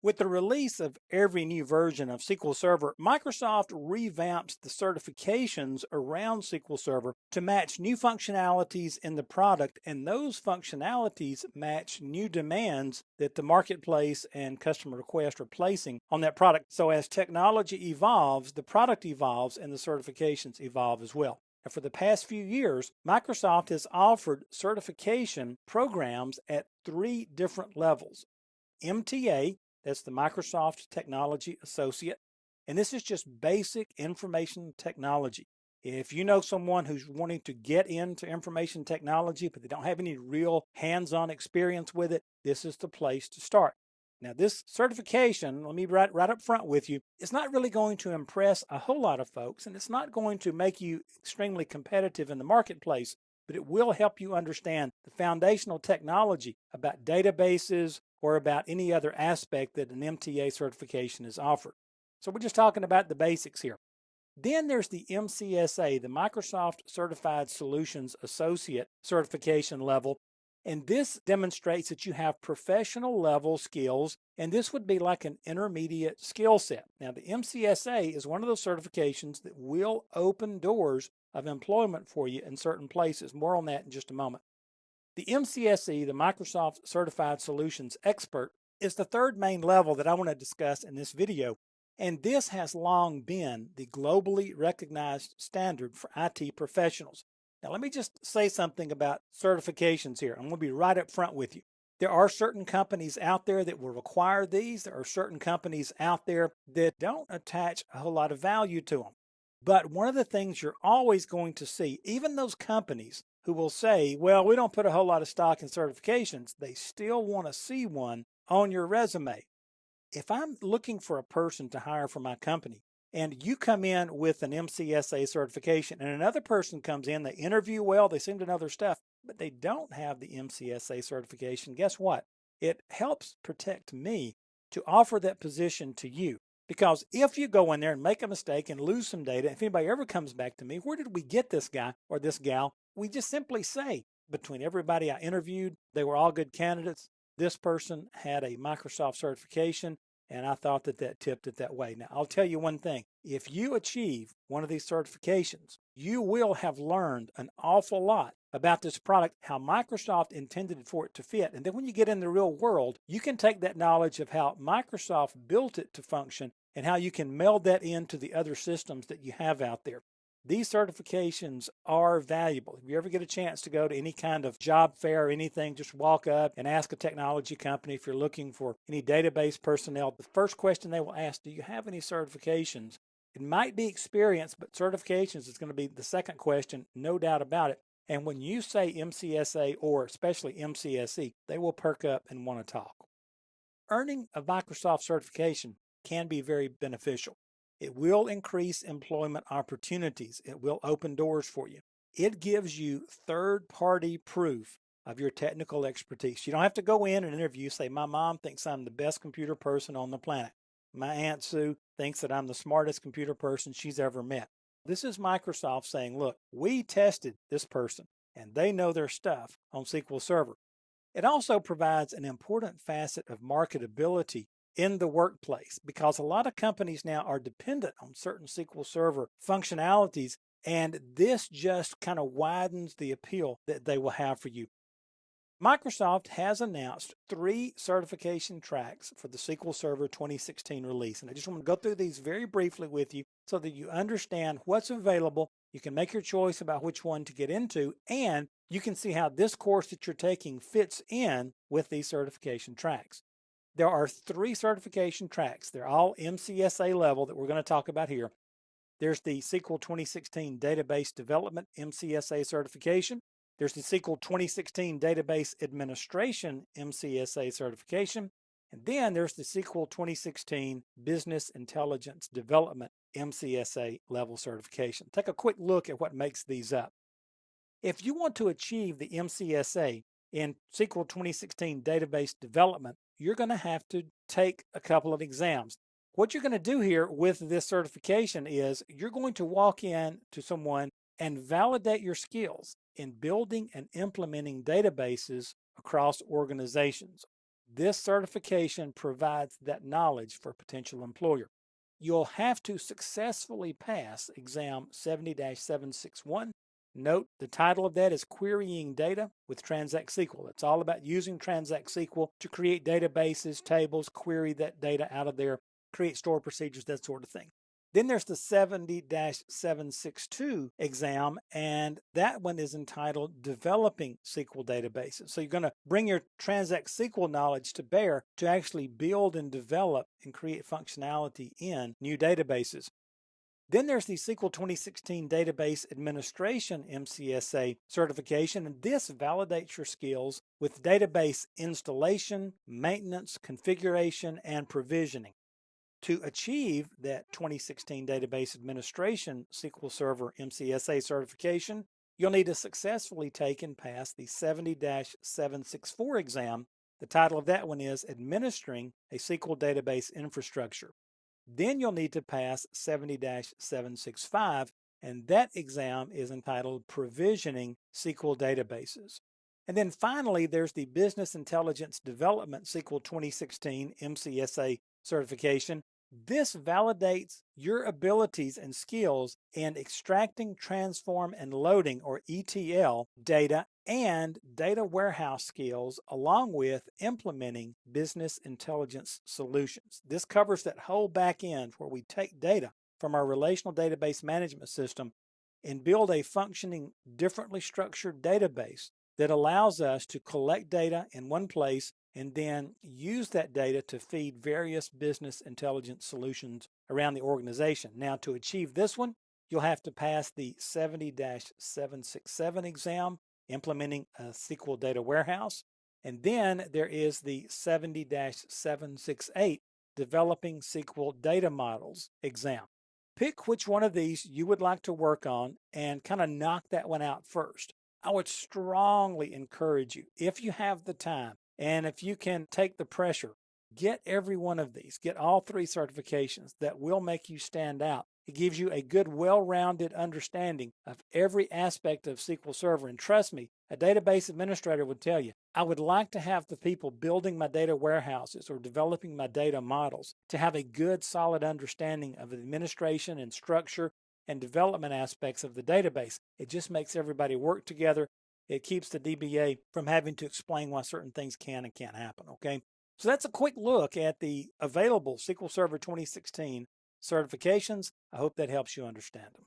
With the release of every new version of SQL Server, Microsoft revamps the certifications around SQL Server to match new functionalities in the product, and those functionalities match new demands that the marketplace and customer requests are placing on that product. So as technology evolves, the product evolves and the certifications evolve as well. And for the past few years, Microsoft has offered certification programs at three different levels. MTA, that's the Microsoft Technology Associate. And this is just basic information technology. If you know someone who's wanting to get into information technology, but they don't have any real hands-on experience with it, this is the place to start. Now, this certification, let me right up front with you, it's not really going to impress a whole lot of folks, and it's not going to make you extremely competitive in the marketplace, but it will help you understand the foundational technology about databases or about any other aspect that an MTA certification is offered. So we're just talking about the basics here. Then there's the MCSA, the Microsoft Certified Solutions Associate certification level. And this demonstrates that you have professional level skills, and this would be like an intermediate skill set. Now, the MCSA is one of those certifications that will open doors of employment for you in certain places. More on that in just a moment. The MCSE, the Microsoft Certified Solutions Expert, is the third main level that I want to discuss in this video. And this has long been the globally recognized standard for IT professionals. Now, let me just say something about certifications here. I'm going to be right up front with you. There are certain companies out there that will require these. There are certain companies out there that don't attach a whole lot of value to them. But one of the things you're always going to see, even those companies who will say, well, we don't put a whole lot of stock in certifications, they still want to see one on your resume. If I'm looking for a person to hire for my company and you come in with an MCSA certification and another person comes in, they interview well, they seem to know their stuff, but they don't have the MCSA certification, guess what? It helps protect me to offer that position to you. Because if you go in there and make a mistake and lose some data, if anybody ever comes back to me, where did we get this guy or this gal? We just simply say, between everybody I interviewed, they were all good candidates. This person had a Microsoft certification, and I thought that tipped it that way. Now, I'll tell you one thing. If you achieve one of these certifications, you will have learned an awful lot about this product, how Microsoft intended for it to fit. And then when you get in the real world, you can take that knowledge of how Microsoft built it to function and how you can meld that into the other systems that you have out there. These certifications are valuable. If you ever get a chance to go to any kind of job fair or anything, just walk up and ask a technology company if you're looking for any database personnel. The first question they will ask, do you have any certifications? It might be experience, but certifications is going to be the second question, no doubt about it. And when you say MCSA or especially MCSE, they will perk up and want to talk. Earning a Microsoft certification can be very beneficial. It will increase employment opportunities. It will open doors for you. It gives you third-party proof of your technical expertise. You don't have to go in and interview, say, my mom thinks I'm the best computer person on the planet. My Aunt Sue thinks that I'm the smartest computer person she's ever met. This is Microsoft saying, look, we tested this person and they know their stuff on SQL Server. It also provides an important facet of marketability in the workplace because a lot of companies now are dependent on certain SQL Server functionalities, and this just kind of widens the appeal that they will have for you. Microsoft has announced 3 certification tracks for the SQL Server 2016 release, and I just want to go through these very briefly with you so that you understand what's available. You can make your choice about which one to get into, and you can see how this course that you're taking fits in with these certification tracks. There are 3 certification tracks. They're all MCSA level that we're going to talk about here. There's the SQL 2016 Database Development MCSA certification. There's the SQL 2016 Database Administration MCSA certification. And then there's the SQL 2016 Business Intelligence Development MCSA level certification. Take a quick look at what makes these up. If you want to achieve the MCSA in SQL 2016 Database Development, you're going to have to take a couple of exams. What you're going to do here with this certification is you're going to walk in to someone and validate your skills in building and implementing databases across organizations. This certification provides that knowledge for a potential employer. You'll have to successfully pass exam 70-761. Note the title of that is Querying Data with Transact SQL. It's all about using Transact SQL to create databases, tables, query that data out of there, create store procedures, that sort of thing. Then there's the 70-762 exam, and that one is entitled Developing SQL Databases. So you're going to bring your Transact SQL knowledge to bear to actually build and develop and create functionality in new databases. Then there's the SQL 2016 Database Administration MCSA certification, and this validates your skills with database installation, maintenance, configuration, and provisioning. To achieve that 2016 Database Administration SQL Server MCSA certification, you'll need to successfully take and pass the 70-764 exam. The title of that one is Administering a SQL Database Infrastructure. Then you'll need to pass 70-765, and that exam is entitled Provisioning SQL Databases. And then finally, there's the Business Intelligence Development SQL 2016 MCSA certification. This validates your abilities and skills in extracting, transform, and loading, or ETL, data and data warehouse skills, along with implementing business intelligence solutions. This covers that whole back end where we take data from our relational database management system and build a functioning, differently structured database that allows us to collect data in one place and then use that data to feed various business intelligence solutions around the organization. Now, to achieve this one, you'll have to pass the 70-767 exam, implementing a SQL data warehouse. And then there is the 70-768, developing SQL data models exam. Pick which one of these you would like to work on and kind of knock that one out first. I would strongly encourage you, if you have the time, and if you can take the pressure, get every one of these, get all three certifications. That will make you stand out. It gives you a good, well-rounded understanding of every aspect of SQL Server. And trust me, a database administrator would tell you, I would like to have the people building my data warehouses or developing my data models to have a good, solid understanding of the administration and structure and development aspects of the database. It just makes everybody work together. It keeps the DBA from having to explain why certain things can and can't happen, okay? So that's a quick look at the available SQL Server 2016 certifications. I hope that helps you understand them.